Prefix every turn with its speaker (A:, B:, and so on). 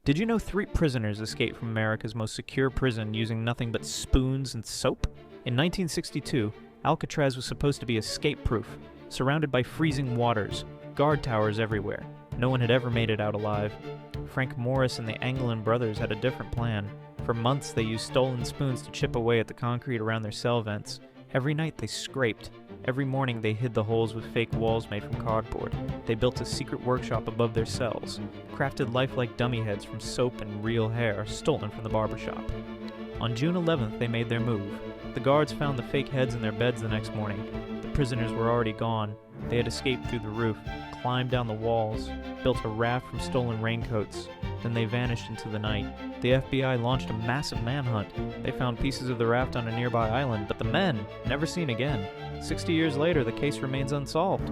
A: Did you know 3 prisoners escaped from America's most secure prison using nothing but spoons and soap? In 1962, Alcatraz was supposed to be escape-proof, surrounded by freezing waters, guard towers everywhere. No one had ever made it out alive. Frank Morris and the Anglin brothers had a different plan. For months, they used stolen spoons to chip away at the concrete around their cell vents. Every night, they scraped. Every morning, they hid the holes with fake walls made from cardboard. They built a secret workshop above their cells, crafted lifelike dummy heads from soap and real hair stolen from the barbershop. On June 11th, they made their move. The guards found the fake heads in their beds the next morning. The prisoners were already gone. They had escaped through the roof, climbed down the walls, built a raft from stolen raincoats. Then they vanished into the night. The FBI launched a massive manhunt. They found pieces of the raft on a nearby island, but the men, never seen again. 60 years later, the case remains unsolved.